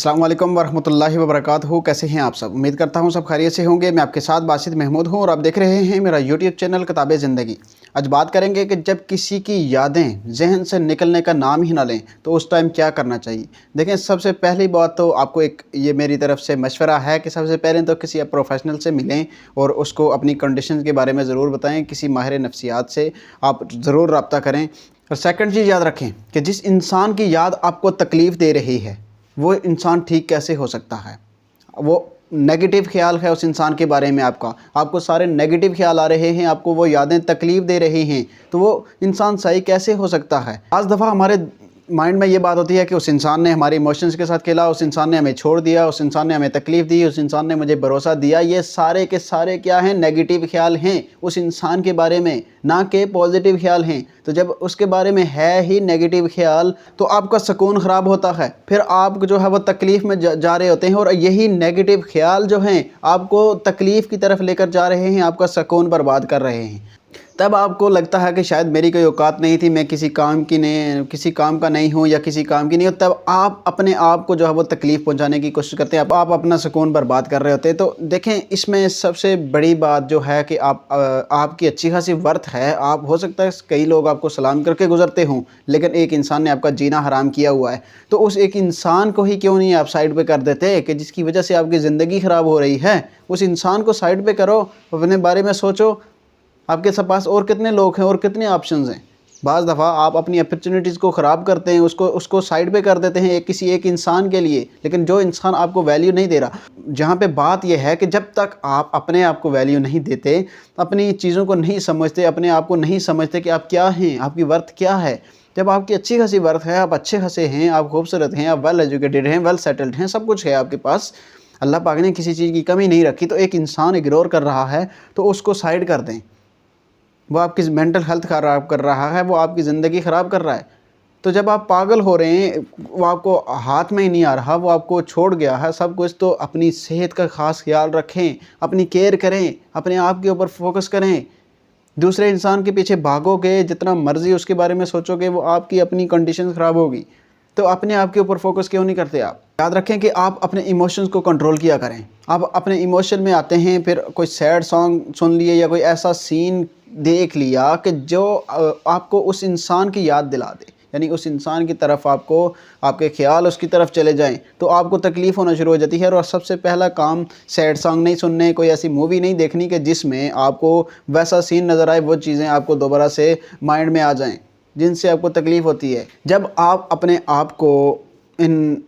अस्सलाम वालेकुम वरहमतुल्लाहि वबरकातुहू। कैसे हैं आप सब? उम्मीद करता हूं सब खैरियत से होंगे। मैं आपके साथ बासित महमूद हूं और आप देख रहे हैं मेरा यूट्यूब चैनल किताबे ज़िंदगी। आज बात करेंगे कि जब किसी की यादें जहन से निकलने का नाम ही ना लें तो उस टाइम क्या करना चाहिए। देखें, सबसे पहली बात तो आपको ये मेरी तरफ से मशवरा है कि सबसे पहले तो किसी प्रोफेशनल से मिलें और उसको अपनी कंडीशन के बारे में ज़रूर बताएँ। किसी माहिर नफ्सियात से आप ज़रूर रब्ता करें। और सेकंड चीज़ याद रखें कि जिस इंसान की याद आपको तकलीफ़ दे रही है वो इंसान ठीक कैसे हो सकता है। वो नेगेटिव ख्याल है उस इंसान के बारे में, आपको सारे नेगेटिव ख्याल आ रहे हैं, आपको वो यादें तकलीफ़ दे रही हैं, तो वो इंसान सही कैसे हो सकता है। आज दफ़ा हमारे माइंड में ये बात होती है कि उस इंसान ने हमारे इमोशंस के साथ खेला, उस इंसान ने हमें छोड़ दिया, उस इंसान ने हमें तकलीफ़ दी, उस इंसान ने मुझे भरोसा दिया। ये सारे के सारे क्या हैं? नेगेटिव ख्याल हैं उस इंसान के बारे में, ना कि पॉजिटिव ख्याल हैं। तो जब उसके बारे में है ही नेगेटिव ख्याल तो आपका सुकून ख़राब होता है, फिर आप जो है वो तकलीफ़ में जा रहे होते हैं और यही नेगेटिव ख्याल जो हैं आपको तकलीफ़ की तरफ लेकर जा रहे हैं, आपका सुकून बर्बाद कर रहे हैं। तब आपको लगता है कि शायद मेरी कोई औकात नहीं थी, मैं किसी काम का नहीं हूँ या किसी काम की नहीं हूँ। तब आप अपने आप को जो है वो तकलीफ़ पहुँचाने की कोशिश करते हैं, आप अपना सुकून बर्बाद कर रहे होते हैं। तो देखें, इसमें सबसे बड़ी बात जो है कि आपकी अच्छी खासी वर्थ है। आप हो सकता है कई लोग आपको सलाम करके गुजरते हों, लेकिन एक इंसान ने आपका जीना हराम किया हुआ है। तो उस एक इंसान को ही क्यों नहीं आप साइड पे कर देते कि जिसकी वजह से आपकी ज़िंदगी ख़राब हो रही है। उस इंसान को साइड पे करो, अपने बारे में सोचो। आपके पास और कितने लोग हैं और कितने ऑप्शंस हैं। बाज़ दफ़ा आप अपनी अपॉर्चुनिटीज़ को ख़राब करते हैं, उसको साइड पे कर देते हैं किसी एक इंसान के लिए, लेकिन जो इंसान आपको वैल्यू नहीं दे रहा। जहाँ पे बात यह है कि जब तक आप अपने आप को वैल्यू नहीं देते, अपनी चीज़ों को नहीं समझते, अपने आप को नहीं समझते कि आप क्या हैं, आपकी वर्थ क्या है। जब आपकी अच्छी खासी वर्थ है, आप अच्छे खासे हैं, आप खूबसूरत हैं, आप वेल एजुकेटेड हैं, वेल सेटल्ड हैं, सब कुछ है आपके पास, अल्लाह पाक ने किसी चीज़ की कमी नहीं रखी, तो एक इंसान इग्नोर कर रहा है तो उसको साइड कर दें। वो आपकी मेंटल हेल्थ ख़राब कर रहा है, वो आपकी ज़िंदगी ख़राब कर रहा है। तो जब आप पागल हो रहे हैं, वो आपको हाथ में ही नहीं आ रहा, वो आपको छोड़ गया है सब कुछ, तो अपनी सेहत का ख़ास ख्याल रखें, अपनी केयर करें, अपने आप के ऊपर फोकस करें। दूसरे इंसान के पीछे भागोगे, जितना मर्ज़ी उसके बारे में सोचोगे, वो आपकी अपनी कंडीशन ख़राब होगी। तो अपने आप के ऊपर फोकस क्यों नहीं करते आप? याद रखें कि आप अपने इमोशंस को कंट्रोल किया करें। आप अपने इमोशन में आते हैं, फिर कोई सैड सॉन्ग सुन लिए या कोई ऐसा सीन देख लिया कि जो आपको उस इंसान की याद दिला दे, यानी उस इंसान की तरफ आपके ख्याल उसकी तरफ चले जाएं, तो आपको तकलीफ़ होना शुरू हो जाती है। और सबसे पहला काम सैड सॉन्ग नहीं सुनने, कोई ऐसी मूवी नहीं देखनी कि जिसमें आपको वैसा सीन नज़र आए, वो चीज़ें आपको दोबारा से माइंड में आ जाएं जिनसे आपको तकलीफ़ होती है। जब आप अपने आप को इन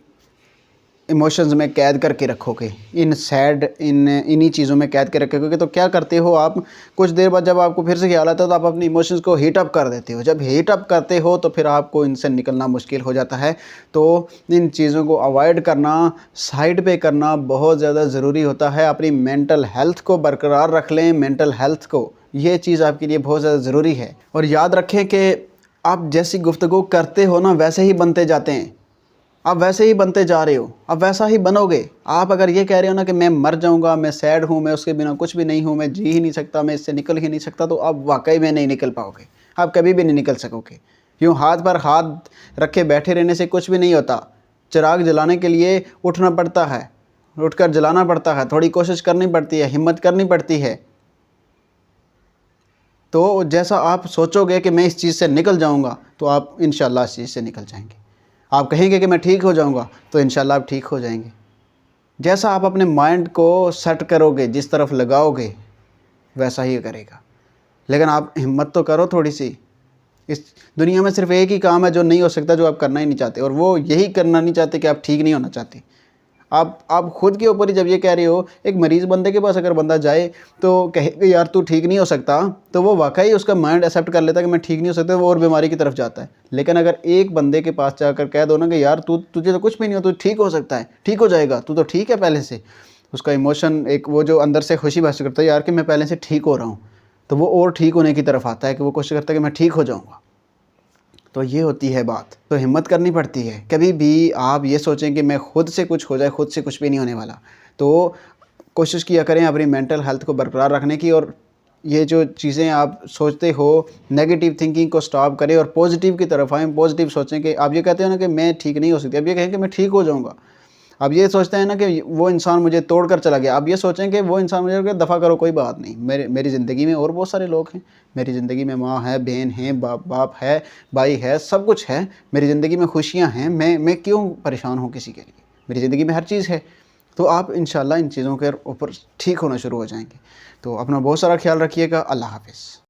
इमोशंस में कैद करके रखोगे, इन्हीं चीज़ों में कैद करके रखोगे, तो क्या करते हो आप? कुछ देर बाद जब आपको फिर से ख्याल आता है तो आप अपने इमोशंस को हीट अप कर देते हो। जब हीट अप करते हो तो फिर आपको इनसे निकलना मुश्किल हो जाता है। तो इन चीज़ों को अवॉइड करना, साइड पे करना बहुत ज़्यादा ज़रूरी होता है। अपनी मेंटल हेल्थ को बरकरार रख लें, मेंटल हेल्थ को, ये चीज़ आपके लिए बहुत ज़्यादा ज़रूरी है। और याद रखें कि आप जैसी गुफ्तगू करते हो ना, वैसे ही बनते जाते हैं। आप वैसे ही बनते जा रहे हो, आप वैसा ही बनोगे। आप अगर ये कह रहे हो ना कि मैं मर जाऊंगा, मैं सैड हूँ, मैं उसके बिना कुछ भी नहीं हूँ, मैं जी ही नहीं सकता, मैं इससे निकल ही नहीं सकता, तो आप वाकई में नहीं निकल पाओगे। आप कभी भी नहीं निकल सकोगे। यूँ हाथ पर हाथ रखे बैठे रहने से कुछ भी नहीं होता। चिराग जलाने के लिए उठना पड़ता है, उठकर जलाना पड़ता है, थोड़ी कोशिश करनी पड़ती है, हिम्मत करनी पड़ती है। तो जैसा आप सोचोगे कि मैं इस चीज़ से निकल जाऊँगा, तो आप इंशाअल्लाह इस चीज़ से निकल जाएंगे। आप कहेंगे कि मैं ठीक हो जाऊंगा, तो इंशाल्लाह आप ठीक हो जाएंगे। जैसा आप अपने माइंड को सेट करोगे, जिस तरफ लगाओगे, वैसा ही करेगा। लेकिन आप हिम्मत तो करो थोड़ी सी। इस दुनिया में सिर्फ एक ही काम है जो नहीं हो सकता, जो आप करना ही नहीं चाहते, और वो यही करना नहीं चाहते कि आप ठीक नहीं होना चाहते। आप खुद के ऊपर ही जब ये कह रहे हो, एक मरीज़ बंदे के पास अगर बंदा जाए तो कहे यार तू ठीक नहीं हो सकता, तो वो वाकई उसका माइंड एक्सेप्ट कर लेता है कि मैं ठीक नहीं हो सकता, वो और बीमारी की तरफ जाता है। लेकिन अगर एक बंदे के पास जाकर कह दो ना कि यार तुझे तो कुछ भी नहीं हो, तू ठीक हो सकता है, ठीक हो जाएगा, तू तो ठीक है पहले से, उसका इमोशन एक वो जो अंदर से खुशी महसूस करता है यार कि मैं पहले से ठीक हो रहा हूँ, तो वो और ठीक होने की तरफ आता है कि वो कोशिश करता है कि मैं ठीक हो जाऊँगा। तो ये होती है बात। तो हिम्मत करनी पड़ती है। कभी भी आप ये सोचें कि मैं खुद से कुछ हो जाए, खुद से कुछ भी नहीं होने वाला। तो कोशिश किया करें अपनी मेंटल हेल्थ को बरकरार रखने की, और ये जो चीज़ें आप सोचते हो, नेगेटिव थिंकिंग को स्टॉप करें और पॉजिटिव की तरफ आएँ। पॉजिटिव सोचें कि आप ये कहते हो ना कि मैं ठीक नहीं हो सकती, अब ये कहें कि मैं ठीक हो जाऊँगा। اب یہ سوچتے ہیں نا کہ وہ انسان مجھے توڑ کر چلا گیا، اب یہ سوچیں کہ وہ انسان مجھے کہ دفع کرو، کوئی بات نہیں، میری زندگی میں اور بہت سارے لوگ ہیں، میری زندگی میں ماں ہے، بہن ہیں، باپ ہے، بھائی ہے، سب کچھ ہے، میری زندگی میں خوشیاں ہیں، میں کیوں پریشان ہوں کسی کے لیے، میری زندگی میں ہر چیز ہے۔ تو آپ انشاءاللہ ان چیزوں کے اوپر ٹھیک ہونا شروع ہو جائیں گے۔ تو اپنا بہت سارا خیال رکھیے گا۔ اللہ حافظ۔